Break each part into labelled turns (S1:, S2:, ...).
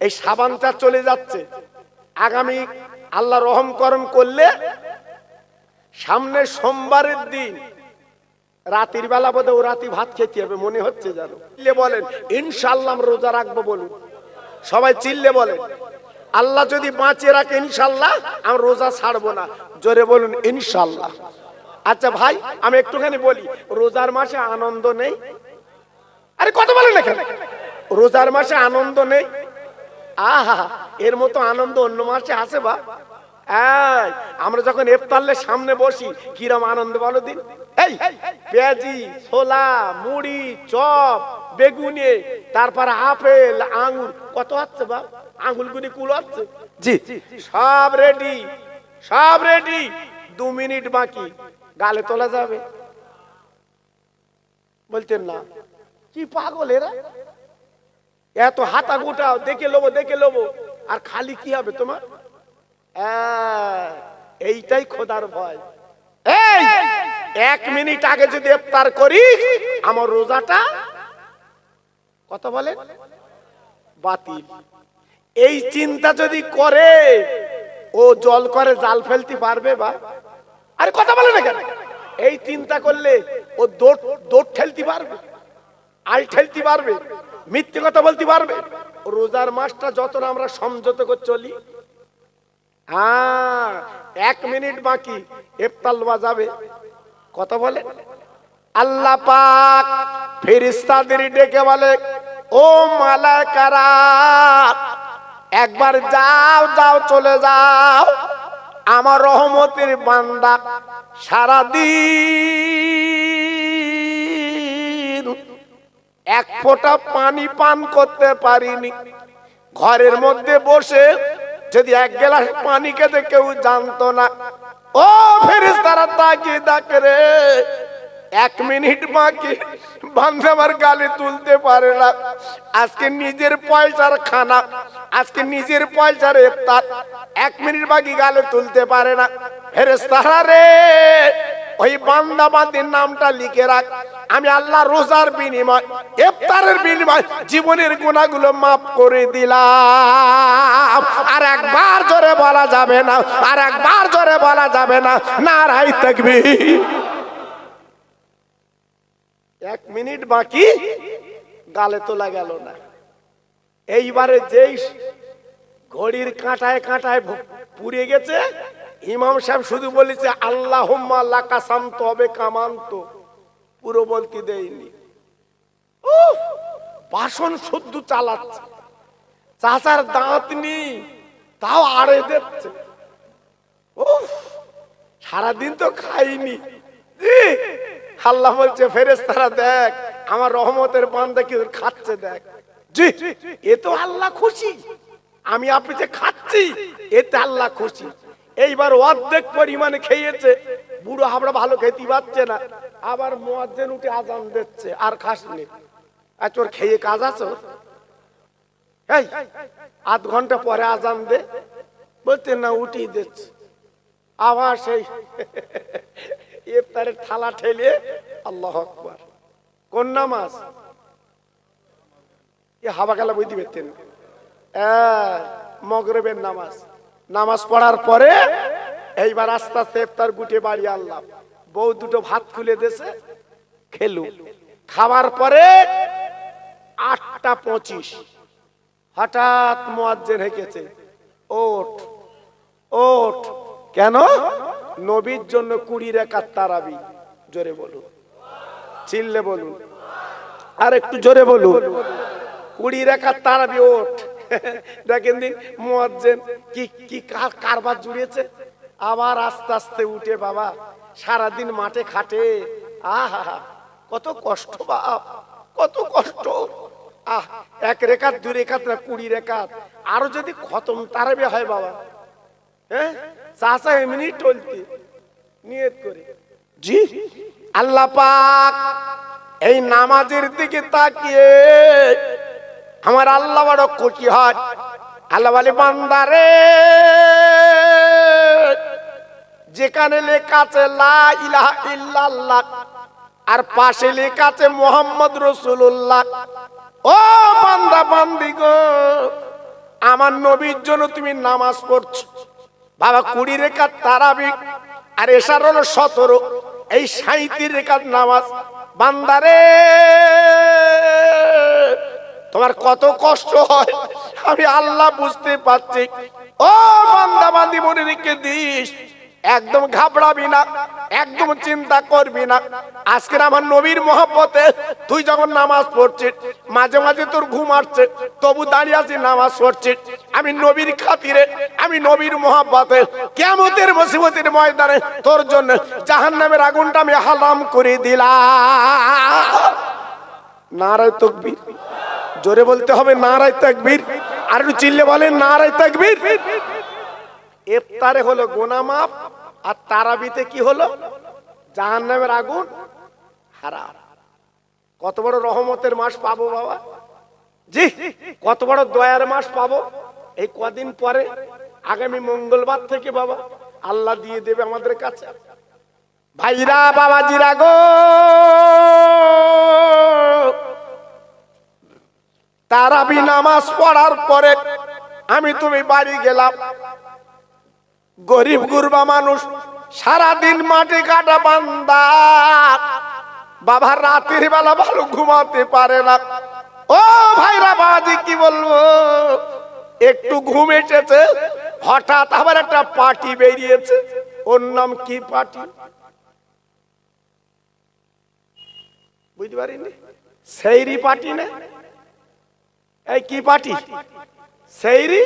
S1: এই সাবানটা চলে যাচ্ছে, আগামী আল্লাহ রহম করম করলে সামনে সোমবারের দিন রাতের বেলা বোধ ও রাতে ভাত খেতে হবে মনে হচ্ছে জানো। চিল্লে বলেন ইনশাআল্লাহ রোজা রাখবো বলুন, সবাই চিল্লে বলেন আল্লাহ যদি বাঁচিয়ে রাখে ইনশাআল্লাহ আমি রোজা ছাড়বো না, জোরে বলুন ইনশাআল্লাহ। আচ্ছা ভাই আমি একটুখানি বলি, রোজার মাসে আনন্দ নেই? আরে কথা বলেন না কেন? রোজার মাসে আনন্দ নেই? আহা, এর মতো আনন্দ অন্য মাসে আছে বা? আমরা যখন ইফতারের সামনে বসি কিরম আনন্দ বলো দিন। এই পেঁয়াজি, ছোলা, মুড়ি, চপ, বেগুনি, তারপর আপেল, আঙ্গুর, কত হচ্ছে বা? আঙ্গুলগুলি কুল হচ্ছে, জি সব রেডি, সব রেডি। 2 মিনিট বাকি, গালে তোলা যাবে? বলতেন না, কি পাগল এরা, এত হাতা গোটাও, দেখে লোবো দেখে লোবো, আর খালি কি হবে তোমার? এইটাই খোদার ভয়। এই 1 মিনিট আগে যদি ইফতার করি আমার রোজাটা কথা বলে বাতিল। এই চিন্তা যদি করে ও জল করে জাল ফেলতে পারবে বা? আরে কথা বলে না কেন? এই চিন্তা করলে ও দৌড় ঠেলতে পারবে, আল ঠেলতে পারবে, মিথ্যে কথা বলতে পারবে? রোজার মাসটা যত আমরা সমঝোতা করে চলি, 1 মিনিট বাকি ইফতার বাজাবে, কথা বলে। আল্লাহ পাক ফেরেশতাদের ডেকে বলে, ও মালায়েকারা একবার যাও যাও চলে যাও, আমার রহমতের বান্দা সারাদিন 1 ফোঁটা পানি পান করতে পারিনি, ঘরের মধ্যে বসে যদি 1 গ্লাস পানি খেতে কেউ জানতো না। ও ফেরেশতারা তাকিয়ে দেখে রে 1 মিনিট বাকি, বান্দা আমার গালে তুলতে পারে না। আজকে নিজের পয়সার খানা, আজকে নিজের পয়সার ইফতার, 1 মিনিট বাকি গালে তুলতে পারে না। ফেরেশতারা রে ওই বান্দা বান্দির নামটা লিখে রাখ, আমি আল্লাহ রোজার বিনিময়, ইফতারের বিনিময় জীবনের গুনাহগুলো মাফ করে দিলাম। আর একবার জোরে বলা যাবে না, আর একবার জোরে বলা যাবে না, নারায়ে তাকবীর। 1 মিনিট বাকি, গালে তোলা গেল না। এইবারে যেই ঘড়ির কাঁটায় কাঁটায় পুড়ে গেছে, ইমাম সাহেব শুধু বলেছে আল্লাহুম্মা লাকা সামতু হবে কামান্ত, পুরো বলতে দেয়নি। বাসন শুদ্ধ চালাচ্ছে, চাচার দাঁত নেই তাও আড়ে দিচ্ছে। সারাদিন তো খাইনি। আল্লাহ বলছে ফেরেশতারা দেখ আমার রহমতের বান্দা কি খাচ্ছে, দেখ। জি এ তো আল্লাহ খুশি, আমি আপনি যে খাচ্ছি এতে আল্লাহ খুশি। এইবার অর্ধেক পরিমাণে খেয়েছে, বুড়ো হাবড়া ভালো খেতে পারছে না, আবার মুয়াজ্জিন উঠে আজান দিচ্ছে, আর খাসনি। আর তোর খেয়ে কাজ আছে? এই 8 ঘন্টা পরে আজান দে, বলতে না উঠিয়ে দিচ্ছে। আবার সেই ইফতারের থালা ঠেলে আল্লাহু আকবার। কোন নামাজ? এ হাবা গেলা বুঝতে পারতেন, মাগরিবের নামাজ। নামাজ পড়ার পরে এইবার আস্তে আস্তে ইফতার গুটে বাড়ি আনলাম, বউ দুটো ভাত খুলে দিয়েছে, খেলু। খাবার পরে 8:25 হঠাৎ মুয়াজ্জিন হেঁকেছে, ওঠ ওঠ। কেন? নবীর জন্য 20 রাকাত তারাবি। জোরে বলুন, চিল্লে বলুন, আর একটু জোরে বলুন, 20 রাকাত তারাবি। ওঠ। দেখেন দিন মুয়াজ্জিন কি কারবার জুড়েছে। আবার আস্তে আস্তে উঠে, বাবা সারাদিন মাঠে খাটে, আহা কত কষ্ট বাপ, কত কষ্ট। 1 রাকাত 2 রাকাত না 20 রাকাত, আরো যদি খতম তারাবি হয় বাবা, হ্যাঁ চাচা এমনি টলতে নিয়ত করে। জি আল্লাহ পাক এই নামাজের দিকে তাকিয়ে আমার আল্লাহ বড় খুশি হয়। আল্লাহ বলে বান্দারে যেখানে লেখা আছে লা ইলাহা ইল্লাল্লাহ আর পাশে লেখা আছে মুহাম্মদ রাসূলুল্লাহ, ও বান্দা বান্দি গো আমার নবীর জন্য তুমি নামাজ পড়ছো বাবা 20 রাকাত তারাবি আর এশার হলো 17, এই 37 রাকাত নামাজ। বান্দারে তোমার কত কষ্ট হয় আমি আল্লাহ বুঝতে পারছি। ও বান্দা বান্দি মনে রেখে দিস, একদম ঘাবড়াবি না, একদম চিন্তা করবি না। আজকের আমার নবীর মহব্বতে তুই যখন নামাজ পড়ছিস, মাঝে মাঝে তোর ঘুম আসছে, তবু দাঁড়িয়ে আছিস নামাজ পড়ছিস। আমি নবীর খাতিরে, আমি নবীর মহব্বতে কিয়ামতের মুসিবতের ময়দানে তোর জন্য জাহান্নামের আগুনটা আমি হারাম করে দিলাম। নারায়ে তাকবীর, জোরে বলতে হবে নারায়ে তাকবীর। আর একটু চিল্লে বলেন নারায়ে তাকবীর। ইফতারে হলো গুনাহ মাফ, আর তারাবিতে কি হলো? জাহান্নামের আগুন হারাম। কত বড় রহমতের মাস পাবো বাবা, জি কত বড় দয়ার মাস পাবো। এই কদিন পরে আগামী মঙ্গলবার থেকে বাবা আল্লাহ দিয়ে দেবে আমাদের কাছে। ভাইরা বাবাজিরা গো, তারাবি নামাজ পড়ার পরে আমি তুমি বাড়ি গেলাম। গরিব গুরবা মানুষ, সারাদিন মাটি কাটা বান্দা, বাবা রাতের বেলা ভালো ঘুমাতে পারে না। ও ভাইরা বাজি কি বলবো, একটু ঘুম এসেছে, হঠাৎ আবার একটা পার্টি বেরিয়েছে। ওর নাম কি পার্টি বুঝতে পারিনি? সেইরি পার্টি না? এই কি পার্টি? সেইরি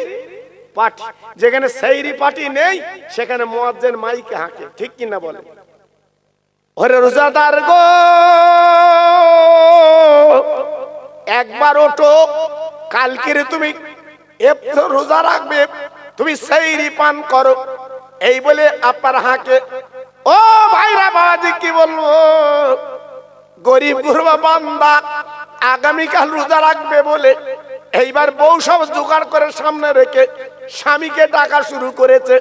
S1: পার্টি। যেখানে সেইরি পার্টি নেই সেখানে মুয়াজ্জিন মাইকে হাঁকে, ঠিক কিনা বলে? ওরে রোজাদার গো, একবার ওঠো, কালকের তুমি রোজা রাখবে, তুমি সেইরি পান করো, এই বলে আপনার হাঁকে। ও ভাইরা বাবাজি কি বলবো, গরিব গুরবা বান্দা আগামীকাল রোজা রাখবে বলে এইবার বউ সব জোগাড় করে সামনে রেখে স্বামীকে ডাকা শুরু করেছে।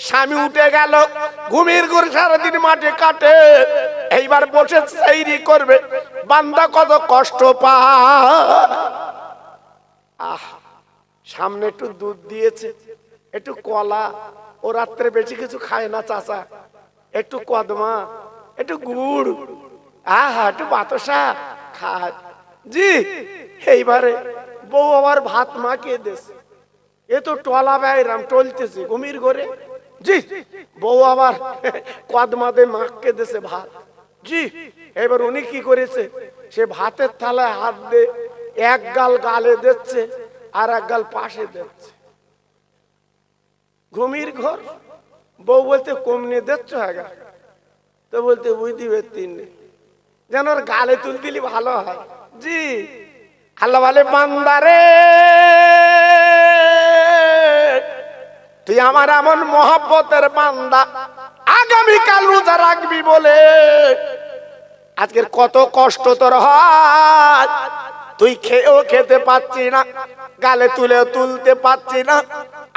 S1: স্বামী উঠে গেল, ঘুমের ঘুরে সারাদিন মাঠে কাটে, এইবার বসে সেইরি করবে। বান্দা কত কষ্ট পায়। আহ, সামনে একটু দুধ দিয়েছে, একটু কলা, ও রাত্রে বেশি কিছু খায় না চাচা, একটু কদমা, একটু গুড়, আহা একটু বাতাসা খায়। জি এইবারে বউ আবার ভাত মাখিয়ে দিয়েছে, এ তো টলা বাইরাম টলতেছে ঘুমির ঘরে। জি বউ আবার কদমাতে মাখকে দিয়েছে ভাত। জি এবার উনি কি করেছে, সে ভাতের থালায় হাত দিয়ে এক গাল গালে দিচ্ছে আর এক গাল পাশে দিচ্ছে। ঘুমির ঘর, বউ বলতে কমনে দিচ্ছ হ্যাঁ, তো বলতে বুঝতে পারতি যেন ওর গালে তুল দিলি ভালো হয়। জি আল্লাহ বলে বান্দারে তুই আমার এমন মহব্বতের বান্দা, আগামীকাল রোজা রাখবি বলে আজকের কত কষ্ট তোর হয়, তুই খেয়েও খেতে পাচ্ছি না, গালে তুলেও তুলতে পাচ্ছি না,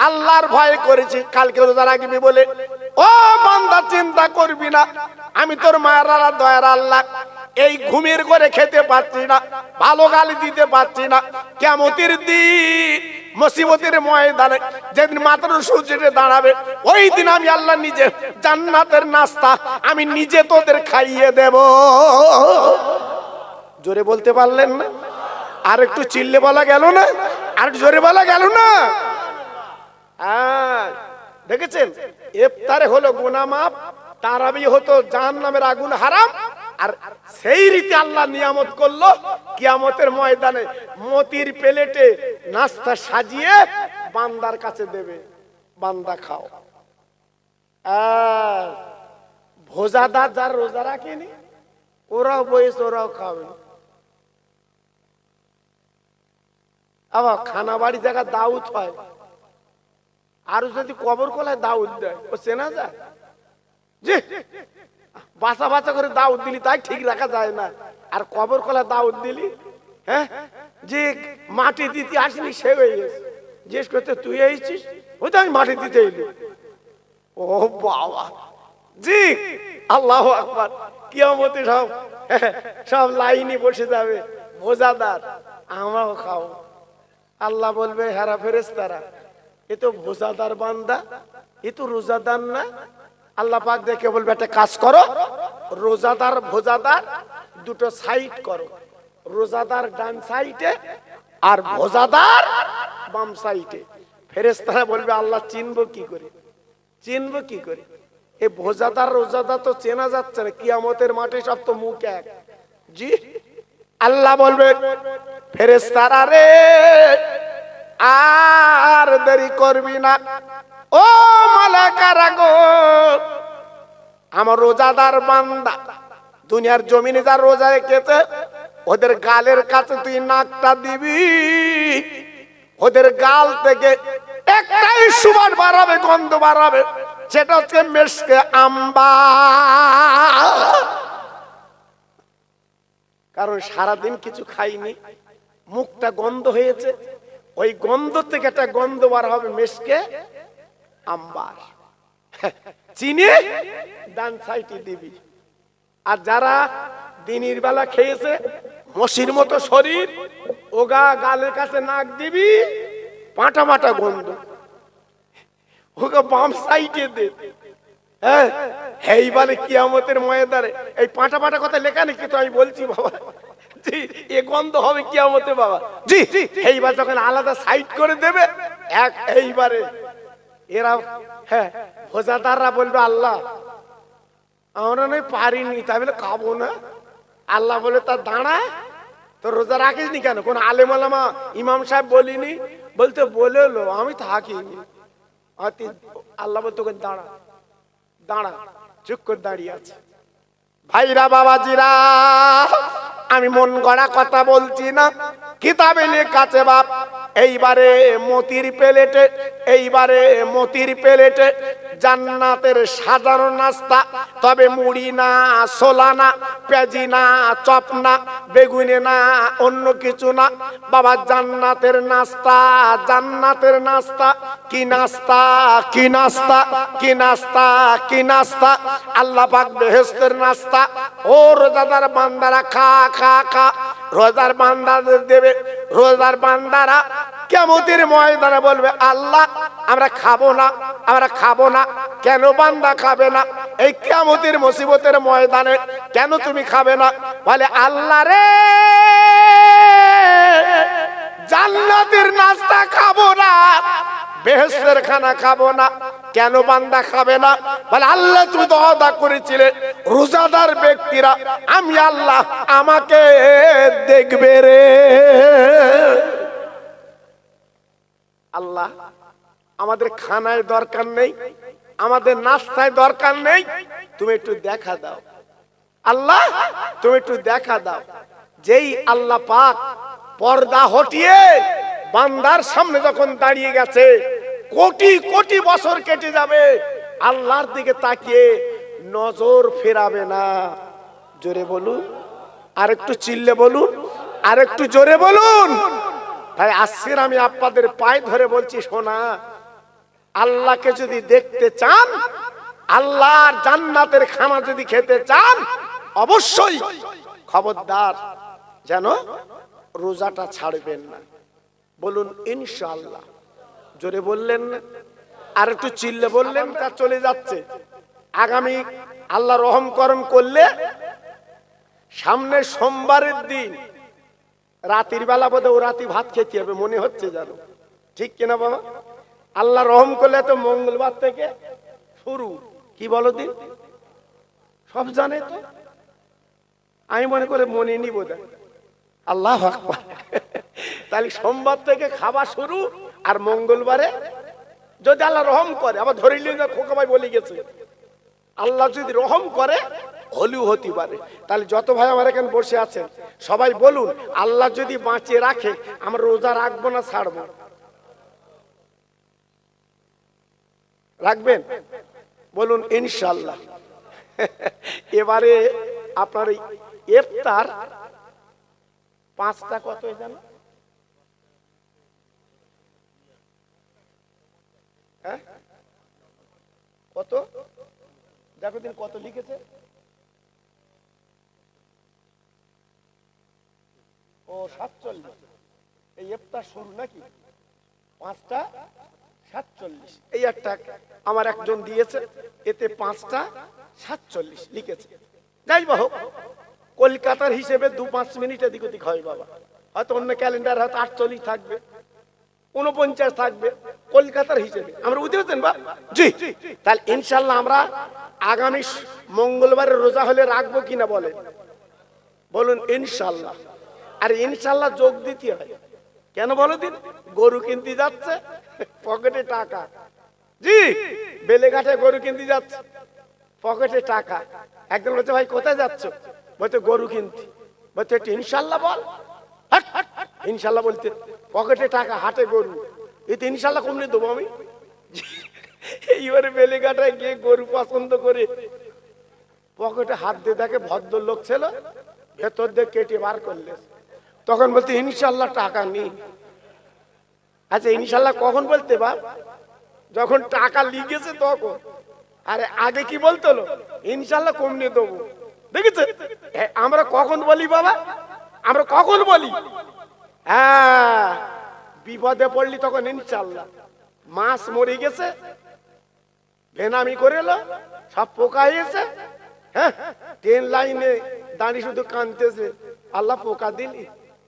S1: আল্লাহর ভয় করেছি কালকে রোজা রাখবি বলে। ও বান্দা চিন্তা করবি না, আমি তোর মায়ের আল্লাহ দয়ার আল্লাহ, এই ঘুমের করে খেতে পাচ্ছি না, ভালো গালি দিতে পাচ্ছি না, কিয়ামতের দিন মুসিবতের ময়দানে যেদিন মাথার সূর্যে দাঁড়াবে, ওই দিন আমি আল্লাহ নিজে জান্নাতের নাস্তা আমি নিজে তোদের খাইয়ে দেব। জোরে বলতে পারলেন না? আর একটু চিল্লে বলা গেল না? আর জোরে বলা গেল না? হ্যাঁ দেখেছেন, ইফতারে হলো গুনাহ মাফ, তারাবি হতো জাহান্নামের আগুন হারাম, আর সেই রীতি আল্লাহ নিয়ামত করলো কিয়ামতের ময়দানে মতির প্লেটে নাস্তা সাজিয়ে বান্দার কাছে দেবে, বান্দা খাও। আর ভোজাদার যারা রোজা রাখেনি ওরাও বয়েছে, ওরাও খাবে। আবার খানা বাড়ি জায়গা দাউদ হয়, আর যদি কবর কোলায় দাউদ দেয় ও চেনা যায়? জি বাঁচা বাঁচা করে দাউদ দিলি তাই ঠিক রাখা যায় না, আর কবর কোলায় দাউদ দিলি, হ্যাঁ যে মাটি দিতে আসিনি সে হয়ে গেছে, জিজ্ঞেস করতে তুই এসেছিস, ওই তো আমি মাটি দিতে এলি। ও বাবা, জি আল্লাহু আকবার, কিয়ামতে সব সব লাইনে বসে যাবে ভোজাদার, আমরাও খাও, আল্লাহ বলবে হেরা ফেরেশতারা এ তো ভোজাদার বান্দা, এ তো রোজাদার না। আল্লাহ পাক দেখে বলবে একটা কাজ করো, রোজাদার ভোজাদার দুটো সাইড করো, রোজাদার ডান সাইডে আর ভোজাদার বাম সাইডে। ফেরেশতারা বলবে আল্লাহ চিনবো কি করে, চিনবো কি করে? এই ভোজাদার রোজাদার তো চেনা যাচ্ছে না, কিয়ামতের মাঠে সব তো মুখ এক। জি, আল্লাহ বলবে ফেরেশতারা রে আর দেরি করবি না, ও মালাকারা গো, আমার রোজাদার বান্দা দুনিয়ার জমিনে যা রোজা রেখেছে ওদের গালের কাছে তুই নাকটা দিবি, ওদের গাল থেকে একটাই সুবাস বাড়াবে, গন্ধ বাড়াবে, সেটা হচ্ছে মেশকে আম্বা। কারণ সারাদিন কিছু খাইনি, মুখটা গন্ধ হয়েছে, ওই গন্ধ থেকে একটা গন্ধ বার হবে, মেশকে আম্বার। চিনি ডান সাইডে দিবি। আর যারা দিনের বেলা খেয়েছে মশির মতো শরীর, ওগা গালের কাছে নাক দিবি, পাটা মাটা গন্ধ, ওগা বাম সাইডে দে। হ্যাঁ, এইবারে কিয়ামতের ময়দানে এই পাটা পাটা কথা লেখা নেই, কিন্তু আমি বলছি বাবা জি এ গন্ধ হবে কিয়ামতে বাবা। জি এইবার যখন আলাদা সাইড করে দেবে এক, এইবারে এরা হ্যাঁ ভোজাদাররা বলবে আল্লাহ আমরা নয় পারিনি, তাই বলে খাবো না। আল্লাহ বলে তার দাঁড়া, তো রোজা রাখিস নি কেন? কোন আলেম আলামা ইমাম সাহেব বলিনি? বলতে বলেলো আমি থাকিনি। আল্লাহ বলতো দাঁড়া দাঁড়া, চুপ করে দাঁড়িয়ে আছে। ভাইরা বাবাজিরা, আমি মন গড়া কথা বলছি না, কিতাবে লেখা আছে বাপ। এইবারে মতির প্লেটে, এইবারে মতির প্লেটে জান্নাতের সাজানো নাস্তা, তবে মুড়ি না, ছোলা না, পেঁয়াজি না, চপ না, বেগুনে না, অন্য কিছু না বাবা। জান্নাতের নাস্তা, জান্নাতের নাস্তা, কি নাস্তা, কি নাস্তা, কি নাস্তা, কি নাস্তা, আল্লাহ পাক বেহেশতের নাস্তা। ও রোজাদার বান্দারা খা খা খা, রোজার বান্দাদের দেবে। রোজার বান্দারা কিয়ামতের ময়দানে বলবে আল্লাহ আমরা খাবো না, আমরা খাবো না। কেন বান্দা খাবে না? এই কিয়ামতের মুসিবতের ময়দানে কেন তুমি খাবে না? বলে আল্লাহ রে জান্নাতের নাস্তা খাবো না, বেহেশতের খানা খাবো না। কেন বান্দা খাবে না? বলে আল্লাহ তুমি তো ওয়াদা করেছিলে রোজাদার ব্যক্তিরা আমি আল্লাহ আমাকে দেখবে রে। আল্লাহ আমাদের খানায় দরকার নেই, আমাদের নাস্তায় দরকার নেই, তুমি একটু দেখা দাও। আল্লাহ তুমি একটু দেখা দাও। যেই আল্লাহ পাক পর্দা হটিয়ে বান্দার সামনে যখন দাঁড়িয়ে গেছে, কোটি কোটি বছর কেটে যাবে, আল্লাহর দিকে তাকিয়ে নজর ফেরাবে না। জোরে বলুন, আর একটু চিল্লে বলুন, আর একটু জোরে বলুন। তাই আজকের আমি আপনাদের পায়ে ধরে বলছি, শোনা, আল্লাহকে যদি দেখতে চান, আল্লাহর জান্নাতের খানা যদি খেতে চান, অবশ্যই খবরদার যেন রোজাটা ছাড়বেন না। বলুন ইনশাআল্লাহ। জোরে বললেন না, আর একটু চিল্লে বললেন। তা চলে যাচ্ছে আগামী আল্লাহ রহম করম করলে সামনে সোমবারের দিন রাতের বেলা বোধহয় ও রাতি ভাত খেতে হবে মনে হচ্ছে, জানো ঠিক কিনা বাবা? আল্লাহ রহম করলে তো মঙ্গলবার থেকে শুরু, কি বলো দিন সব জানে তো, আমি মনে করে মনে নিব। আল্লাহু আকবার। তাহলে সোমবার থেকে খাওয়া শুরু, আর মঙ্গলবারে যদি আল্লাহ রহম করে, আবার ধরে নিয়ে খোকা ভাই বলে গেছে আল্লাহ যদি রহম করে হলেও হতে পারে। তাহলে যত ভাই আমার এখানে বসে আছেন সবাই বলুন আল্লাহ যদি বাঁচিয়ে রাখে আমরা রোজা রাখবো না ছাড়বো? রাখবেন? বলুন ইনশাআল্লাহ। এবারে আপনার ইফতার 5টা কত জানো? হ্যাঁ কত দেখো দিন কত লিখেছে? ও 47। এই ইফতার শুরু নাকি 5:47 এই একটা আমার একজন দিয়েছে, এতে 5:47 লিখেছে। যাই হোক, কলকাতার হিসেবে 2-5 মিনিট এদিক ওদিক হয় বাবা, হয়তো অন্য ক্যালেন্ডার হয়তো 48 থাকবে, 49 থাকবে, কলকাতার হিসেবে আমরা বুঝতে বা জি। তাহলে ইনশাল্লাহ আমরা আগামী মঙ্গলবারে রোজা হলে রাখবো কিনা বলেন, বলুন ইনশাল্লাহ। আর ইনশাল্লাহ যোগ দিতে হয়, কেন বলো দিন, গরু কিনতে যাচ্ছে পকেটে টাকা, জি বেলেঘাটে গরু কিনতে যাচ্ছে পকেটে টাকা। একজন বলছে ভাই কোথায় যাচ্ছ, বলতে গরু কিনতে, বলতে একটু ইনশাল্লাহ বল, ইনশাল্লাহ বলতে পকেটে টাকা হাটে গরু, এতে ইনশাল্লাহ কমলে দেবো আমি। এইবারে বেলেঘাটায় গিয়ে গরু পছন্দ করে পকেটে হাত দিয়ে দেখে ভদ্রলোক ছিল, ভেতর দিয়ে কেটে বার করলে, তখন বলতে ইনশাল্লাহ টাকা নেই। আচ্ছা ইনশাল্লাহ কখন বলতে বা, যখন টাকা লিখেছে তখন। আরে আগে কি বলতো, ইনশাল্লাহ কমনে দেবো, দেখেছে আমরা কখন বলি বাবা, আমরা কখন বলি, হ্যাঁ বিপদে পড়লি তখন ইনশাল্লাহ। মাছ মরে গেছে, বেনামি করে এলো, সব পোকা হয়েছে, হ্যাঁ ট্রেন লাইনে দাঁড়িয়ে শুধু কাঁদতেছে, আল্লাহ পোকা দিলি,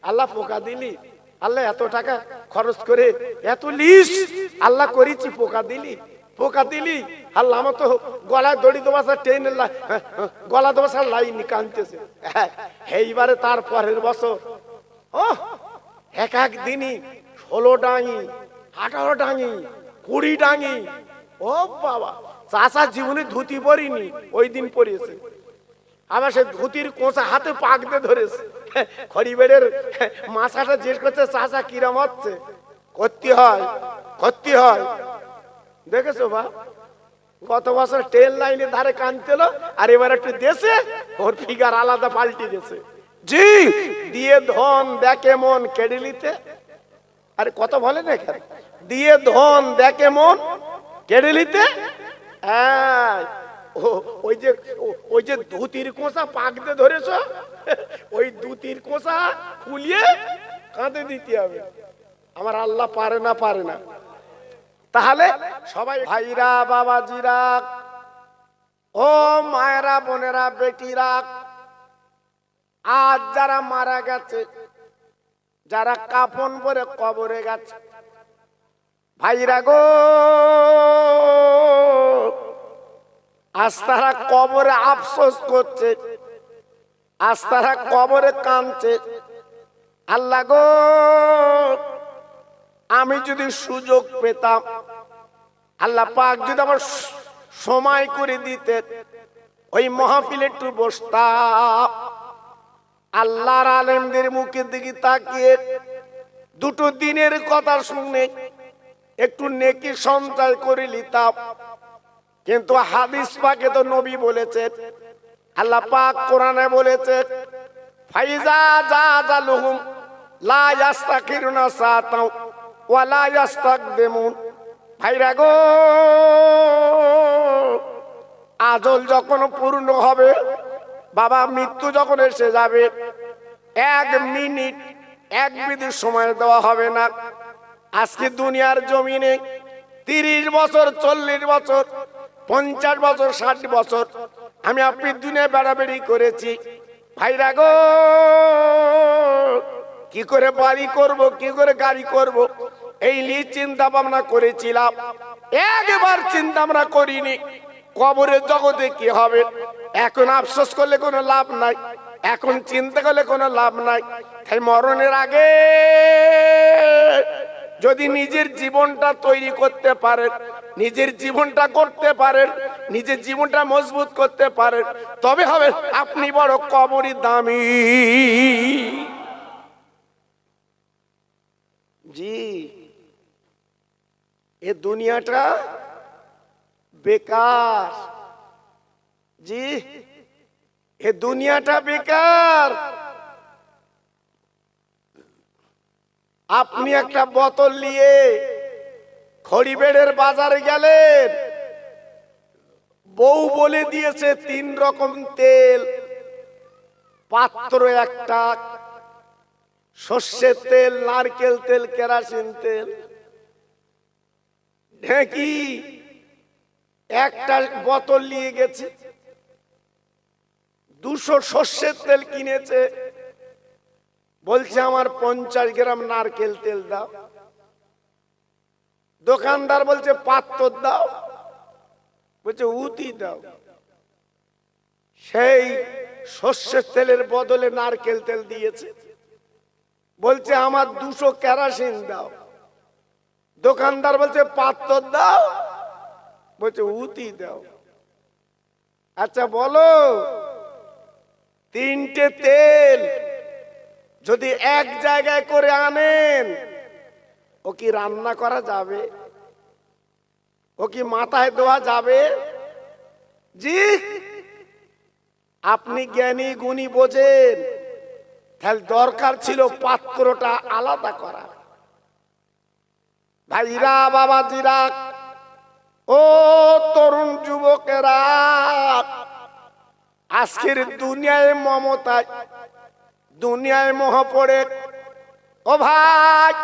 S1: আল্লাহ পোকা দিলি, আল্লাহ এত টাকা খরচ করে এত লিস আল্লাহ করেছি, পোকা দিলি, পোকা দিলি আল্লাহ, আমার তো গলায় দড়ি দেওয়া ট্রেন গলা দেওয়া লাইন কাঁদতেছে। এইবারে তার পরের বছর ও এক এক দিনই 16 ডাঙি, 18 ডাঙি, 20 ডাঙি, ও বাবা চাষা জীবনে ধুতি পরিনি, ওই দিন পরিয়েছে। আবার সে ধুতির কোঁচা হাতে পাক দিয়ে ধরেছে, খড়িবেড়ের মাছাটা জিজ্ঞেস করছে চাষা কিরাম হচ্ছে, করতে হয় করতে হয়, দেখেছো বা গত বছর ট্রেন লাইনের ধারে কাঁদতেল, আর এবার একটু দেশে ওর ফিগার আলাদা পাল্টি গেছে, জি দিয়ে ধন দেখে মন কেড়ে নিতে, আরে কত বলে না দিয়ে ধন দেখে মন কেড়ে নিতে, হ্যাঁ ওই যে ধুতির কোঁচা পাকতে ধরেছ, ওই ধুতির কোঁচা খুলিয়ে কাঁদে দিতে হবে। আমার আল্লাহ পারে না, পারে না। তাহলে সবাই ভাইরা, বাবাজিরা, ও মায়েরা, বোনেরা, বেটিরা, আজ যারা মারা গেছে, যারা কাফন পরে কবরে গেছে, ভাইরা গো, আজ তারা কবরে আফসোস করছে, আজ তারা কবরে কাঁদছে, আল্লাহ গো আমি যদি সুযোগ পেতাম, আল্লাহ পাক যদি আমার সময় করে দিতে, ওই মাহফিলে একটু বসতাম, আল্লাহর আলেমদের মুখের দিকে তাকিয়ে দুটো দিনের কথা শুনে একটু নেকি সঞ্চয় করে নিতাম। কিন্তু হাদিস পাকে তো নবী বলেছে, আল্লাহ পাক কোরআনে বলেছে, ফাইজা জাজালুহুম লা ইস্তাখিরুনা সাতাও ওয়া লা ইস্তাকদিমুন। ভাইরা গো, আজল যখন পূর্ণ হবে, বাবা মৃত্যু যখন এসে যাবে, 1 মিনিট 1 বিন্দু সময় দেওয়া হবে না। আজকে দুনিয়ার জমিনে 30 বছর, 40 বছর, 50 বছর, 60 বছর আমি আপনি দুনিয়ায় বেড়াবেড়ি করেছি। ভাইরা গো, কি করে বাড়ি করব, কি করে গাড়ি করব, এই নিয়ে চিন্তা ভাবনা করেছিলাম। একবার চিন্তা আমরা করিনি কবরের জগতে কি হবে। এখন আফসোস করলে কোনো লাভ নাই, এখন চিন্তা করলে কোনো লাভ নাই। তাই মরণের আগে যদি নিজের জীবনটা তৈরি করতে পারেন, নিজের জীবনটা করতে পারেন, নিজের জীবনটা মজবুত করতে পারেন, তবে হবে আপনি বড় কবরই দামি। জি এ দুনিয়াটা বেকার, জি এ দুনিয়াটা বেকার। আপনি একটা বোতল নিয়ে খড়িবেড়ের বাজারে গেলেন, বউ বলে দিয়েছে 3 রকম তেল, পাত্র একটা, সর্ষের তেল, নারকেল তেল, কেরোসিন তেল, ঢেঁকি একটা বোতল নিয়ে গেছে। 200 সর্ষের তেল কিনেছে, বলছে আমার 50 গ্রাম নারকেল তেল দাও। দোকানদার বলছে পাত্র দাও, বলছে উতি দাও। সেই সর্ষের তেলের বদলে নারকেল তেল দিয়েছে, বলছে আমার 200 কেরোসিন দাও। দোকানদার বলছে পাত্র দাও, বলছে উতি দাও। আচ্ছা বলো, 3টে তেল যদি এক জায়গায় করে আনেন, ও কি রান্না করা যাবে? ও কি মাথায় দেওয়া যাবে? জি, আপনি জ্ঞানী গুণী বোঝেন, তাহলে দরকার ছিল পাত্রটা আলাদা করা। ভাইরা, বাবাজিরা, ও তরুণ যুবকেরা, আজকের দুনিয়ায় মমতায়, দুনিয়ায় মোহ পড়ে, ও ভাই,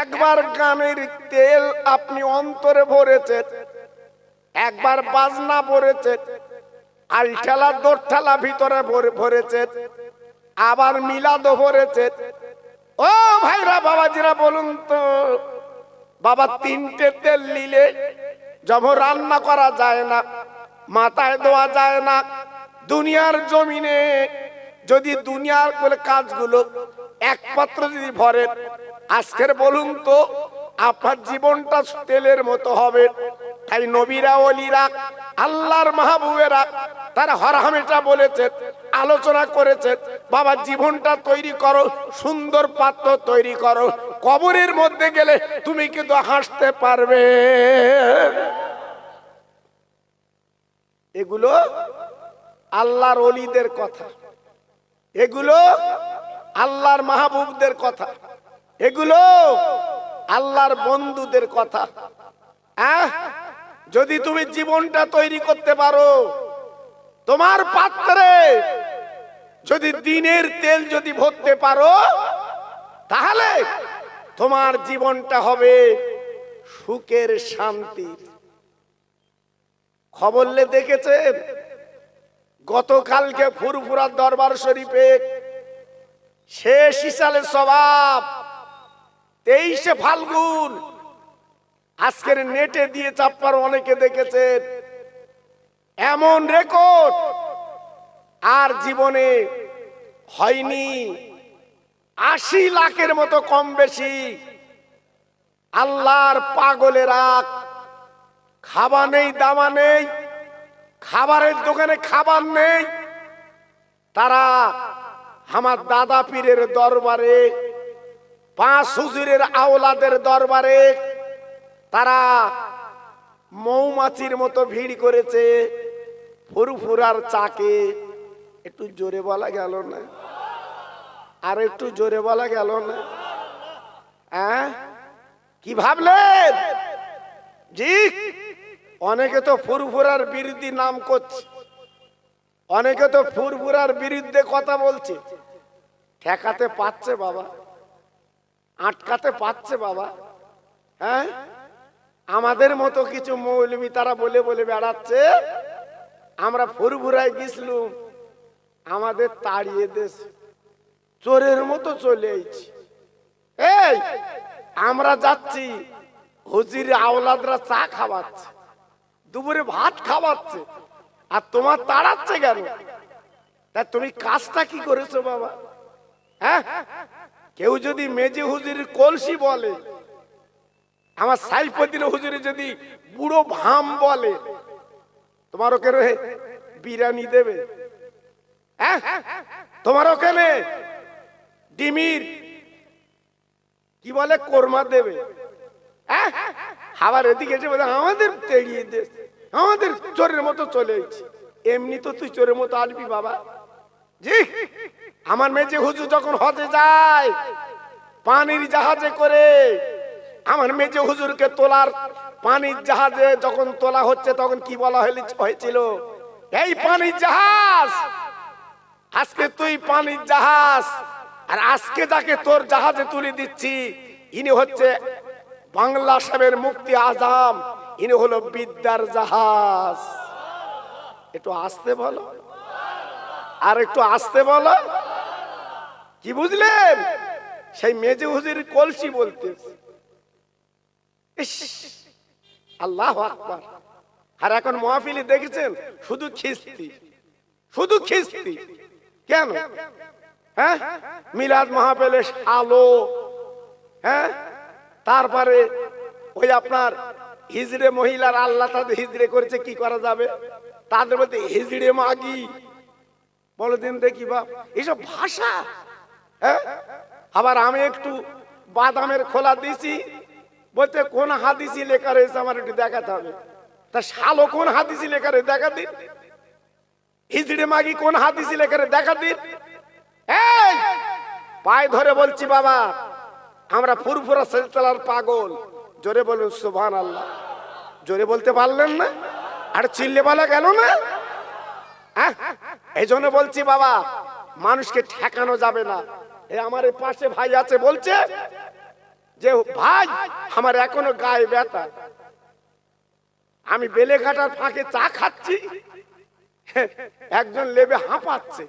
S1: একবার গানের তেল আপনি অন্তরে ভরেছেন, একবার বাজনা ভরেছেন, আলঠালা দোরঠালা ভিতরে ভরেছেন, আবার মিলাদও ভরেছেন। ও ভাইরা, বাবাজিরা, বলুন তো বাবা, 3টে তেল নিলে যখন রান্না করা যায় না, মাথায় দেওয়া যায় না, দুনিয়ার জমিনে যদি দুনিয়ার বলে কাজগুলো এক পাত্র যদি ভরেন, আজকের বলুন তো আপনার জীবনটা তেলের মতো হবে। তাই নবীরা, ওলিরা, আল্লাহর মাহবুবেরা তারা হরহামেশা বলেছেন, আলোচনা করেছেন, বাবা জীবনটা তৈরি করো, সুন্দর পাত্র তৈরি করো, কবরের মধ্যে গেলে তুমি কিন্তু হাসতে পারবে। এগুলো আল্লাহর ওলিদের কথা, এগুলো আল্লাহর মাহবুবদের কথা, এগুলো আল্লাহর বন্ধুদের কথা। যদি তুমি জীবনটা তৈরি করতে পারো, তোমার পাত্রে যদি দিনের তেল যদি ভরতে পারো, তাহলে তোমার জীবনটা হবে সুখের, শান্তির। খবর দেখেছেন, গতকালকে ফুরফুরা দরবার শরীফে শেষ ইসালে সওয়াব 23শে ফাল্গুন, আজকের নেটে দিয়ে চাপ্পার অনেকে দেখেছেন, এমন রেকর্ড আর জীবনে হয়নি। 80 লাখের মতো কম বেশি আল্লাহর পাগলেরা, খাবার নেই, দামা নেই, খাবারের দোকানে খাবার নেই, তারা আমার দাদা পীরের দরবারে, 5 হুজুরের আওলাদের দরবারে তারা মৌমাছির মতো ভিড় করেছে ফুরফুরার চাকে। একটু জোরে বলা গেল না? আর একটু জোরে বলা গেল না? কি ভাবলেন? জি, অনেকে তো ফুরফুরার বিরুদ্ধে নাম করছে, অনেকে তো ফুরফুরার বিরুদ্ধে কথা বলছে। ঠেকাতে পাচ্ছে বাবা, আটকাতে পাচ্ছে বাবা। হ্যাঁ, আমাদের মতো কিছু মৌলবি তারা বলে বলে বেড়াচ্ছে আমরা ফুরফুরায় গেছিলুম, আমাদের তাড়িয়ে দেশ, চোরের মতো চলে আইছি। এই আমরা যাচ্ছি, হুজুর আওলাদরা চা খাওয়াচ্ছে, দুপুরে ভাত খাওয়াচ্ছে, আর তোমার তাড়াচ্ছে কেন? তা তুমি কাজটা কি করেছো বাবা? হ্যাঁ, কেউ যদি মেজে হুজুরের কলসি বলে, আমার সাইফুদ্দিন হুজুরে যদি বুড়ো ভাম বলে, তোমার ওখানে বিরিয়ানি দেবে? হ্যাঁ, তোমার ওখানে ডিমির কি বলে কোরমা দেবে? হ্যাঁ, আবার এদিকে এসে বলে আমাদের তেড়িয়ে দে, আমাদের চোরের মতো চলে এসেছি। এমনি তো তুই চোরের মতো আসবি বাবা। জি, আমার মেজে হুজুর যখন হজে যায় পানির জাহাজে করে, আমার মেজে হুজুরকে তোলার পানির জাহাজে যখন তোলা হচ্ছে তখন কি বলা হয়েছিল? এই পানির জাহাজ, আজকে তুই পানির জাহাজ, আর আজকে যাকে তোর জাহাজে তুলে দিচ্ছি ইনি হচ্ছে বাংলা সাহেবের মুফতি আজম, ইনি হলো বিদ্যার জাহাজ। একটু আসতে বলো, আর একটু আসতে বলো। কি বুঝলেন? সেই মেজে হুজুর কলসি বলতেছে। আল্লাহু আকবার। আর এখন মাহফিলে দেখেছেন শুধু খিস্তি, শুধু খিস্তি। কেন? হ্যাঁ, মিলাদ মাহফিলে আলো, হ্যাঁ, তারপরে ওই আপনার হিজড়ে মহিলার আল্লাহ তাদের হিজড়ে করেছে, কি করা যাবে? তাদের মধ্যে হিজড়ে মাগি, বলো দিন দেখি বাপ, এইসব ভাষা। হ্যাঁ, আবার আমি একটু বাদামের খোলা দিছি, বলতে কোন হাদিসি লেখা রয়েছে আমার একটু দেখাতে হবে। তা শালো কোন হাদিসি লেখা রয়েছে দেখা দিন, হিজড়ে মাগি কোন হাদিসি লেখা রয়েছে দেখা দিন। এই পায়ে ধরে বলছি বাবা, আমরা ফুরফুরা সিলসিলার পাগল। জোরে বলুন সুবহানাল্লাহ। জোরে বলতে পারলেন না? আর চিল্লে বলা গেল না? এই জন্য বলছি বাবা, মানুষকে ঠেকানো যাবে না। এই আমার পাশে ভাই আছে, বলছে যে ভাই আমার এখনো গায়ে ব্যথা, আমি বেলেঘাটার ফাঁকে চা খাচ্ছি, একজন লেবে হাঁপাচ্ছে।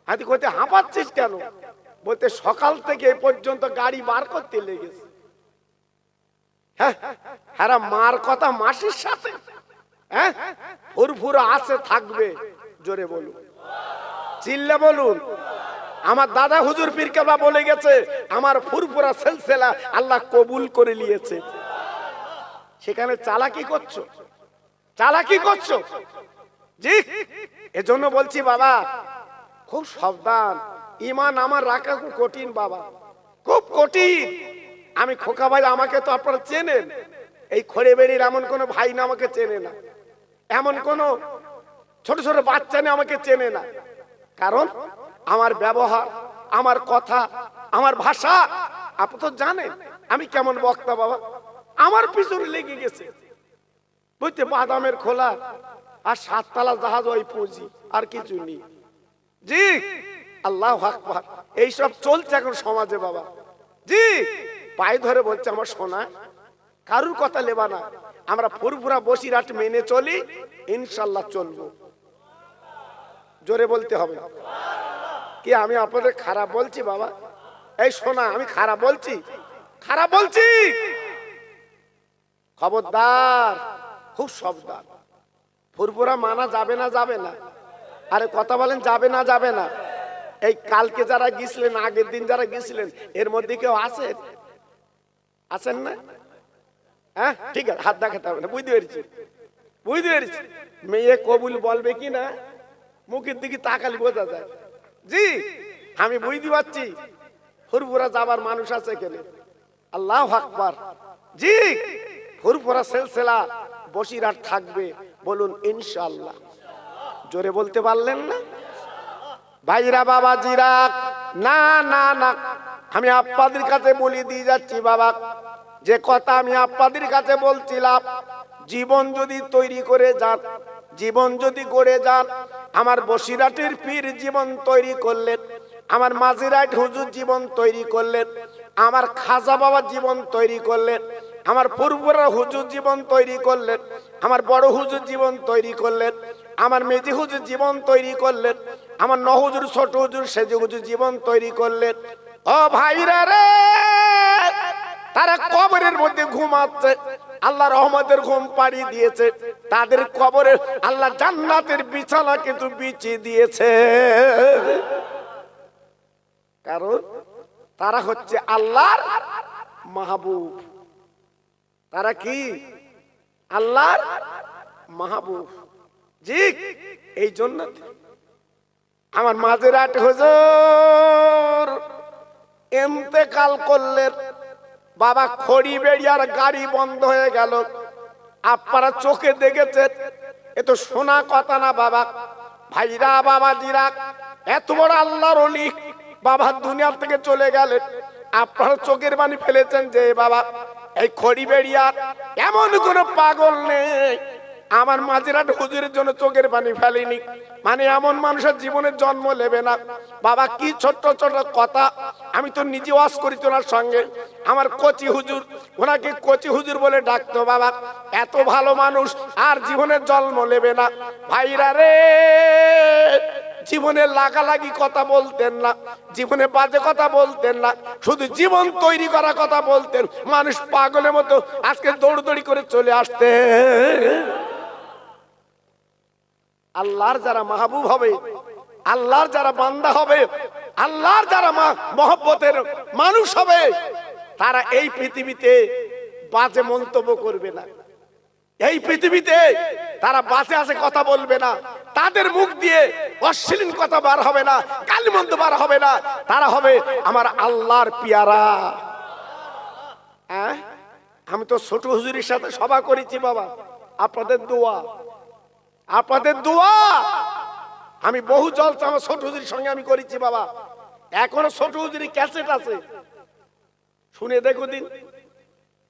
S1: হাতি কোথায় হাঁপাচ্ছিস কেন? বলতে সকাল থেকে এ পর্যন্ত গাড়ি বার করতে লেগেছে। হ্যাঁ, মার কথা মাসির সাথে, হ্যাঁ, ফুরফুরা আছে থাকবে। জোরে বলুন, চিল্লে বলুন। আমার দাদা হুজুর পীর কেবলা বলে গেছে, আমার ফুরফুরা সিলসিলা আল্লাহ কবুল করে নিয়েছে। সেখানে চালাকি করছো, চালাকি করছো। জি, এজন্য বলছি বাবা খুব সাবধান। ঈমান আমার রাখা খুব কঠিন বাবা, খুব কঠিন। আমি খোকা ভাই, আমাকে তো আপনারা চেনেন। এই খড়ে বেড়ির এমন কোন ভাই না আমাকে চেনে না, এমন কোন ছোট ছোট বাচ্চা না আমাকে চেনে না। কারণ আমার ব্যবহার, আমার কথা, আমার ভাষা আপনি তো জানেন আমি কেমন বক্তা বাবা। আমার পিছনে লেগে গেছে বুঝতে, বাদামের খোলা আর 7 তলা জাহাজ, ওই পুঁজি, আর কিছু নেই। জি, আল্লাহু আকবার। এইসব চলছে এখন সমাজে বাবা। জি, পায়ে ধরে বলছে আমার সোনা, কারুর কথা লেবা না। আমরা ফুরফুরা বসিরহাট মেনে চলি, ইনশাল্লাহ চলবো। জোরে বলতে হবে। কি আমি আপনাদের খারাপ বলছি বাবা? এই সোনা, আমি খারাপ বলছি? খারাপ বলছি? খবরদার, খুব সাবধান। ফুরফুরা মানা যাবে না, যাবে না। আরে কথা বলেন, যাবে না, যাবে না। এই কালকে যারা গিয়েছিলেন, আগের দিন যারা গিয়েছিলেন, এর মধ্যে কেউ আছেন? আছেন না? হ্যাঁ, ঠিক আছে, হাত দেখাতে হবে না। বুঝতে পেরেছি, বুঝতে পেরেছি। মেয়ে কবুল বলবে কি না মুখের দিকে তাকালি বোঝা যায়। জি, আমি বুঝতে পারছি ফুরফুরা যাবার মানুষ আছে এখানে। আল্লাহু আকবার। জি, ফুরফুরা সিলসিলা বসিরহাট থাকবে, বলুন ইনশাআল্লাহ। জোরে বলতে পারলেন না? ভাইরা বাবাজিরা, না না না, আমি আপনাদের কাছে বলে দিয়ে যাচ্ছি বাবা, যে কথা আমি আপনাদের কাছে বলছিলাম, জীবন যদি তৈরি করে যান, জীবন যদি গড়ে যান, আমার বসিরহাটের পীর জীবন তৈরি করলেন, আমার মাঝিরাট হুজুর জীবন তৈরি করলেন, আমার খাজা বাবা জীবন তৈরি করলেন, আমার ফুরফুরা হুজুর জীবন তৈরি করলেন, আমার বড় হুজুর জীবন তৈরি করলেন, আমার মেজি হুজুর জীবন তৈরি করলেন, আমার নহুজুর ছোট হুজুর সেজে হুজুর জীবন তৈরি করলেন। ও ভাইরা রে, তারা কবরের মধ্যে ঘুমাচ্ছে, আল্লাহ রহমতের ঘুম পাড়ি দিয়েছে। তাদের কবরে আল্লাহ জান্নাতের বিছানা কিন্তু বিছিয়ে দিয়েছে। কারণ তারা হচ্ছে আল্লাহর মাহবুব। তারা কি? আল্লাহর মাহবুব। জি, এই জন্য আমার মাঝিরাট হুজুর ইন্তেকাল করলেন বাবা। খড়ি বেড়িয়ার গাড়ি বন্ধ হয়ে গেল, আপনারা চোখে দেখেছেন। এ তো শোনা কথা না বাবা। ভাইরা বাবাজিরা, এত বড় আল্লাহর ওলি বাবা দুনিয়া থেকে চলে গেলেন, আপনারা চোখের পানি ফেলেছেন যে বাবা এই খড়ি বেড়িয়ার এমন কোন পাগল নেই আমার মাঝিরাট হুজুরের জন্য চোখের পানি ফেলেনি, মানে এমন মানুষের জীবনের জন্ম নেবে না। বাবা কি ছোট্ট ছোট কথা, আমি তো নিজে ওয়াজ করি তোনার সঙ্গে। আমার কচি হুজুর, ওনাকে কচি হুজুর বলে ডাকতো। বাবা এত ভালো মানুষ, আর জীবনের জন্ম নেবে না। ভাইরা রে, জীবনে লাগালাগি কথা বলতেন না, জীবনে বাজে কথা বলতেন না, শুধু জীবন তৈরি করা কথা বলতেন। মানুষ পাগলের মতো আজকে দৌড়দৌড়ি করে চলে আসতে। আল্লাহর যারা মাহবুব হবে, আল্লাহর যারা বান্দা হবে, আল্লাহর যারা মহব্বতের মানুষ হবে, তারা এই পৃথিবীতে বাজে মন্তব্য করবে না। এই পৃথিবীতে তারা বাজে আছে কথা বলবে না, তাদের মুখ দিয়ে অশ্লীল কথা বার হবে না, গালিমন্দ বার হবে না। তারা হবে আমার আল্লাহর পিয়ারা। আমি তো ছোট হুজুরের সাথে সভা করেছি বাবা, আপনাদের দোয়া, আপনাদের দোয়া। আমি বহু জলসা আমার ছোট হুজুরের সঙ্গে আমি করেছি বাবা। এখনো ছোট হুজুরের ক্যাসেট আছে, শুনে দেখো দিন।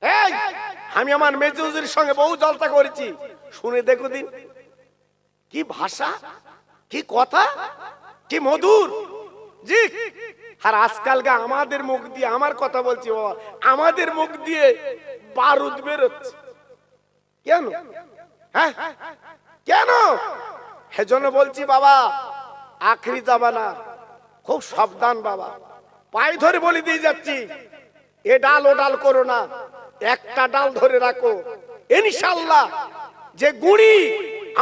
S1: এই আমি আমার মেজো হুজুরের সঙ্গে বহু জলসা করেছি, শুনে দেখো দিন। কি ভাষা, কি কথা, কি মধুর। জি, আর আজকালকে আমাদের মুখ দিয়ে, আমার কথা বলছি বাবা, আমাদের মুখ দিয়ে বারুদ বেরোচ্ছে। কেন? হ্যাঁ কেন? সেজন্য বলছি বাবা, আখরি জামানা, খুব সাবধান বাবা। পায়ে ধরে বলে দিয়ে যাচ্ছি, এ ডাল ও ডাল করো না, একটা ডাল ধরে রাখো। ইনশাআল্লাহ যে গুড়ি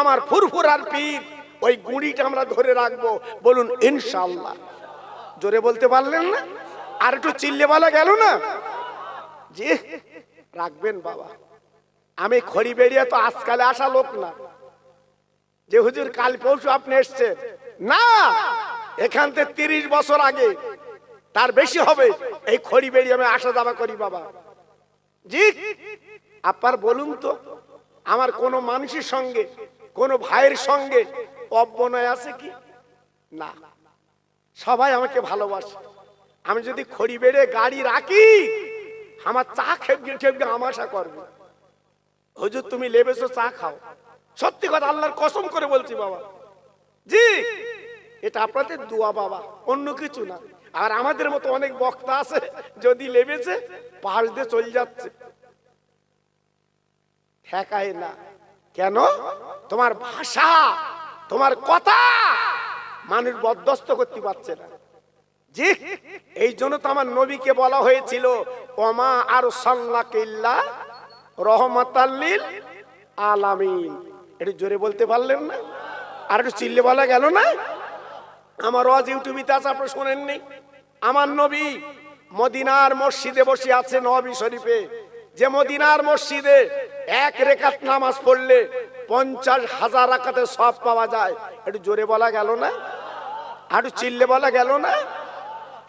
S1: আমার ফুরফুরার পীর, ওই গুড়িটা আমরা ধরে রাখবো। বলুন ইনশাআল্লাহ। জোরে বলতে পারলেন না? আর একটু চিল্লে বলা গেল না? জি রাখবেন বাবা। আমি খড়ি বেরিয়ে তো আজকালে আসা লোক না যে হুজুর কাল পরশু আপনি এসছেন, না। এখান থেকে 30 বছর আগে, তার বেশি হবে, এই খড়ি বেরিয়ে আমি আসা যাওয়া করি বাবা। জি আপনার বলুন তো, আমার কোন মানুষের সঙ্গে, কোন ভাইয়ের সঙ্গে অবনয় আছে কি? না, সবাই আমাকে ভালোবাসে। আমি যদি খড়ি বেড়ে গাড়ি রাখি, আমার চা খেপে খেপে আমাশা করবে, হুজুর তুমি লেবেছো চা খাও। সত্যি কথা, আল্লাহর কসম করে বলছি বাবা। জি এটা আপনাদের দোয়া বাবা, অন্য কিছু না। আর আমাদের মতো অনেক বক্তা আছে, যদি লেবেছে পাশ দিয়ে চলে যাচ্ছে, ঠেকায় না। কেন? তোমার ভাষা, তোমার কথা মানুষ বরদাস্ত করতে পারছে না। জি এই জন্য তো আমার নবীকে বলা হয়েছিল, ওমা আরসালনাকা ইল্লা রাহমাতাল লিল আলামিন। একটু জোরে বলতে পারলেন না? আর একটু চিল্লে বলা গেল না? আমার ওয়াজ ইউটিউবে আছে, আপনি শুনেননি? আমার নবী মদিনার মসজিদে বসে আছে, নবী শরীফে। যে মদিনার মসজিদে এক রেকাত নামাজ পড়লে 50,000 রাকাতের সওয়াব পাওয়া যায়। একটু জোরে বলা গেল না? আর একটু চিল্লে বলা গেল না?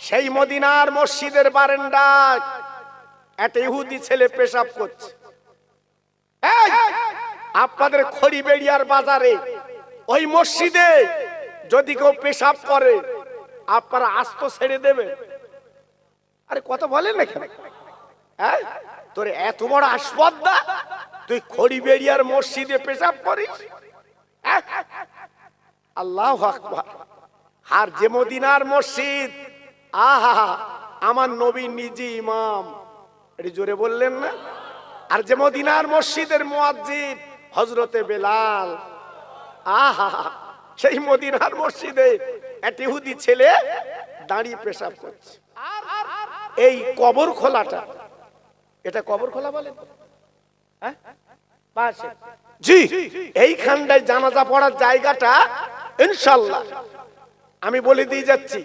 S1: সেই মদিনার মসজিদের বারান্দায় একটা ইহুদি ছেলে পেশাব করছে। এই আপনাদের খড়িবেড়িয়ার বাজারে ওই মসজিদে যদি কেউ পেশাব করে, আপনারা আস্ত ছেড়ে দেবে? আরে কথা বলেন না কেন? হ্যাঁ তোর এত বড় আসপদ্দা, তুই খড়িবেড়িয়ার মসজিদে পেশাব করিস? আল্লাহু আকবার। আর যে মদিনার মসজিদ, আহা আমার নবী নিজে ইমাম, এটি জোরে বললেন না? আর যে মদিনার মসজিদের মুয়াজ্জিন হযরতে বেলাল, আহা সেই মদিনার মসজিদে এক ইহুদি ছেলে দাঁড়িয়ে পেশাব করছে। এই কবর খোলাটা, এটা কবর খোলা বলে? হ্যাঁ পাশে, জি এইখানটায় জানাজা পড়ার জায়গাটা ইনশাআল্লাহ আমি বলে দিয়ে যাচ্ছি।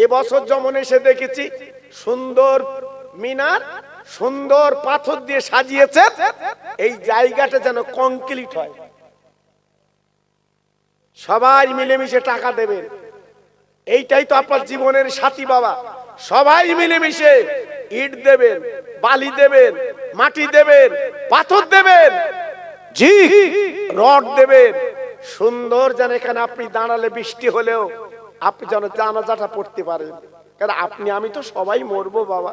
S1: এবছর যেমন এসে দেখেছি সুন্দর মিনার, সুন্দর পাথর দিয়ে সাজিয়েছে, এই জায়গাটা যেন কংক্রিট হয়। সবাই মিলেমিশে টাকা দেবেন, এইটাই তো আপনার জীবনের সাথী বাবা। সবাই মিলেমিশে ইট দেবেন, বালি দেবেন, মাটি দেবেন, পাথর দেবেন, জি রড দেবেন। সুন্দর যেন এখানে আপনি দাঁড়ালে বৃষ্টি হলেও আপনি যেন জানাজাটা পড়তে পারেন। কারণ আপনি আমি তো সবাই মরবো বাবা,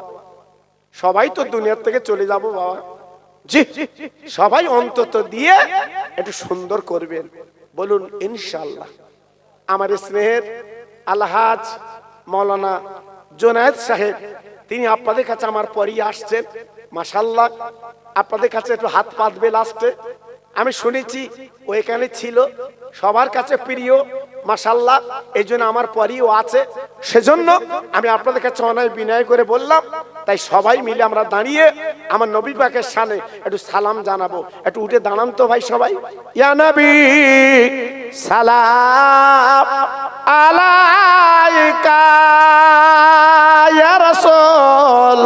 S1: সবাই তো দুনিয়ার থেকে চলে যাব বাবা। জি, সবাই অন্তত দিয়ে একটু সুন্দর করবেন, বলুন ইনশাআল্লাহ। আমার স্নেহের আলহাজ মাওলানা জুনায়েদ সাহেব, তিনি আপনাদের কাছে আমার পরই আসছেন। মাশাআল্লাহ, আপনাদের কাছে একটু হাত পাতবে লাস্টে। আমি শুনেছি ওইখানে ছিল, সবার কাছে প্রিয় মাশাআল্লাহ, এই জন্য আমার পরিও আছে, সেজন্য আমি আপনাদের কাছে অনেক বিনয় করে বললাম। তাই সবাই মিলে আমরা দাঁড়িয়ে আমার নবী পাকের শানে একটু সালাম জানাবো। একটু উঠে দাঁড়ান তো ভাই সবাই। ইয়া নবী সালাম আলাইকা ইয়া রাসূল।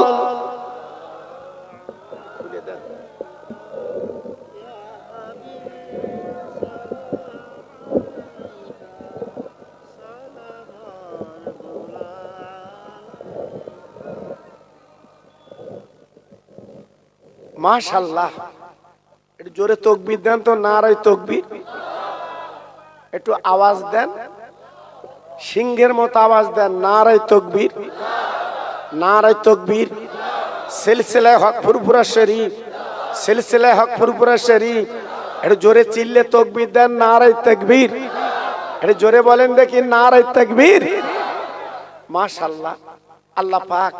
S1: মাশাআল্লাহ, একটু জোরে তাকবীর দেন তো, নারায়ে তাকবীর। একটু আওয়াজ দেন, সিংহের মতো আওয়াজ দেন, নারায়ে তাকবীর, নারায়ে তাকবীর। সিলসিলায়ে হক ফুরফুরা শরীফ, সিলসিলায়ে হক ফুরফুরা শরীফ। একটু জোরে চিল্লে তাকবীর দেন, নারায়ে তাকবীর। একটু জোরে বলেন দেখি, নারায়ে তাকবীর। মাশাআল্লাহ, আল্লাহ পাক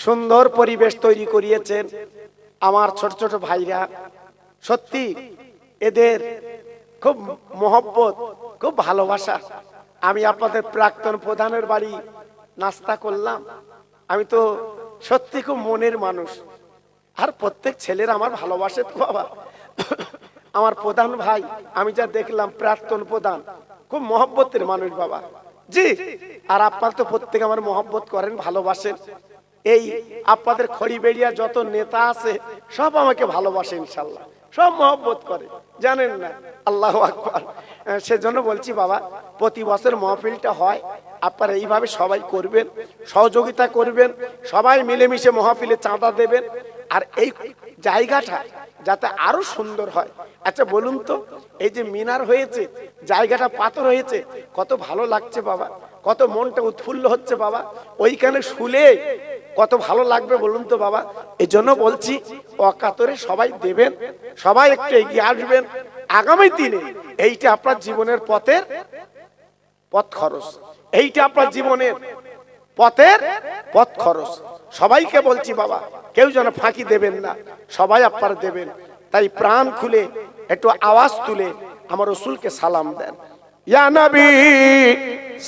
S1: সুন্দর পরিবেশ তৈরি করিয়েছেন। আমার ছোট ছোট ভাইরা, সত্যি এদের খুব মহব্বত, খুব ভালোবাসা। আমি আপনাদের প্রাক্তন প্রধানের বাড়ি নাস্তা করলাম। আমি তো সত্যি খুব মনের মানুষ, আর প্রত্যেক ছেলের আমার ভালোবাসে তো বাবা। আমার প্রধান ভাই, আমি যা দেখলাম প্রাক্তন প্রধান, খুব মহব্বতের মানুষ বাবা। জি, আর আপনার তো প্রত্যেক আমার মহব্বত করেন, ভালোবাসেন। এই আপনাদের খড়িবেড়িয়া যত নেতা আছে সব আমাকে ভালোবাসে ইনশাআল্লাহ, সব মহব্বত করে, জানেন না? আল্লাহু আকবার। সেজন্য বলছি বাবা, প্রতি বছর মাহফিলটা হয়, আপনারা এইভাবে সবাই করবেন, সহযোগিতা করবেন, সবাই মিলেমিশে মাহফিলে চাঁদা দেবেন, আর এই জায়গাটা যাতে আরো সুন্দর হয়। আচ্ছা বলুন তো, এই যে মিনার হয়েছে, জায়গাটা পাথর হয়েছে, কত ভালো লাগছে বাবা, কত মনটা উৎফুল্ল হচ্ছে বাবা। ওইখানে শুলে কত ভালো লাগবে বলুন তো বাবা। এই জন্য বলছি, অকাতরে সবাই দেবেন, সবাই একটু এগিয়ে আসবেন। আগামী দিনে এইটা আপনার জীবনের পথের পথ খরচ, এইটা আপনার জীবনের পথের পথ খরচ। সবাইকে বলছি বাবা, কেউ যেন ফাঁকি দেবেন না, সবাই আপনারা দেবেন। তাই প্রাণ খুলে একটু আওয়াজ তুলে আমার রাসূলকে সালাম দেন। ইয়া নবী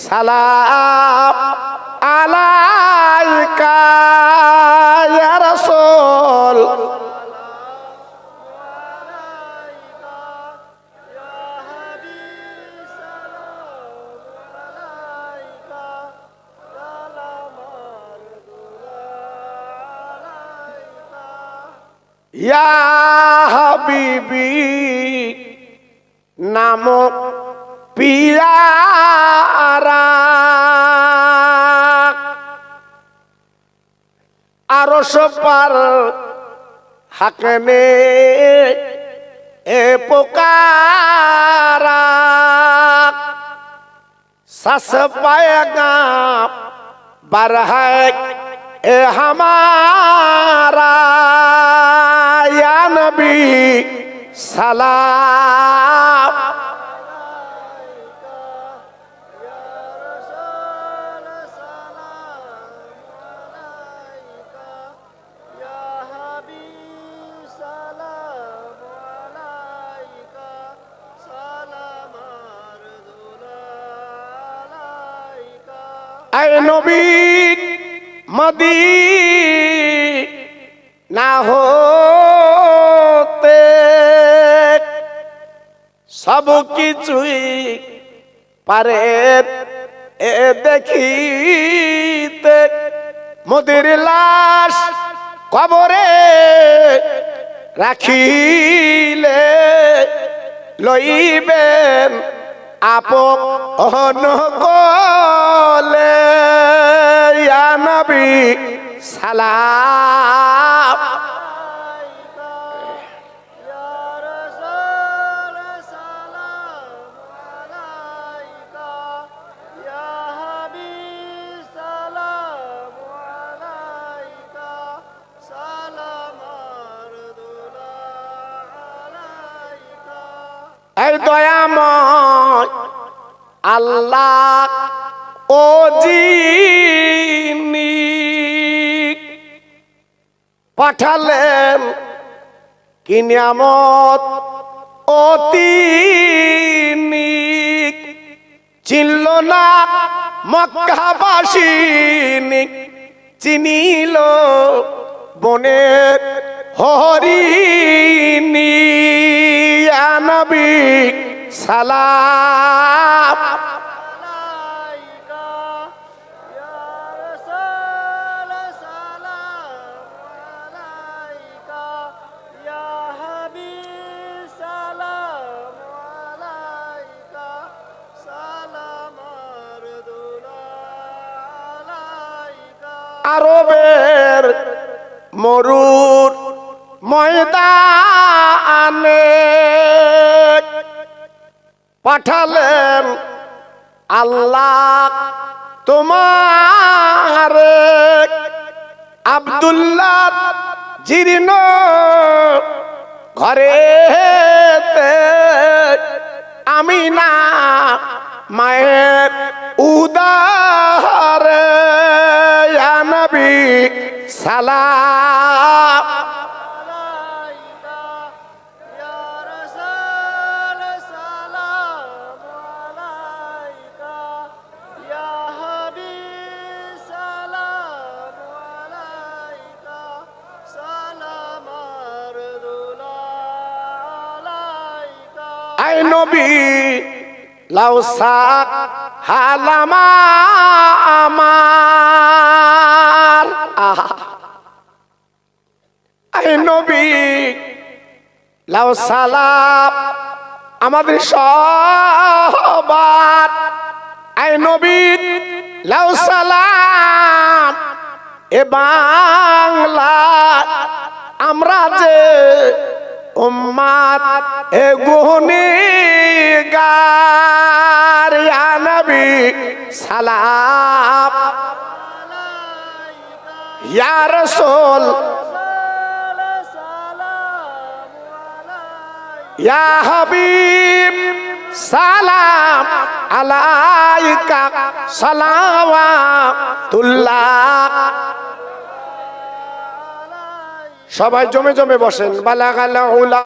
S1: সালাম আলাইকা ইয়া রাসূল। ইয়া হাবিবি নাম পিয়ারা, আরশ পার হাকনে এ পুকারা, সাস পায়েগা বারহাক এ হামারা। ইয়া নবী সালাম আয় নবী মদিনা হতে সব কিছুই পারে এ দেখিতে, মোদের লাশ কবরে রাখিলে লইবেন আপন কোলে। ইয়া নবী সালাম এই দয়াময় আল্লাহ ও যিনি পাঠালেন কি নিয়ামত ও তিনি চিনল না মক্কাবাসী চিনিল বনের হরিণী ইয়া নবী সালাম আরবের মরুর ময়দানে পাঠালেন আল্লাহ তোমার আব্দুল্লাহ জীর্ণ ঘরেতে আমিনা মায়ের উদারে ইয়া নবী সালাম আই নবী লাউসা হালামা আমার আই নবী লাউ সালাম আমাদের সবার আই নবী লাউ সালাম এ বাংলা আমরা যে উম্মাত এ গুনেগার ইয়া নবী সালাম ইয়া রাসূল ইয়া হাবিব সালাম আলাইকা সালাওয়াতুল্লাহ সবাই জমে জমে বসেন বালাগাল উলা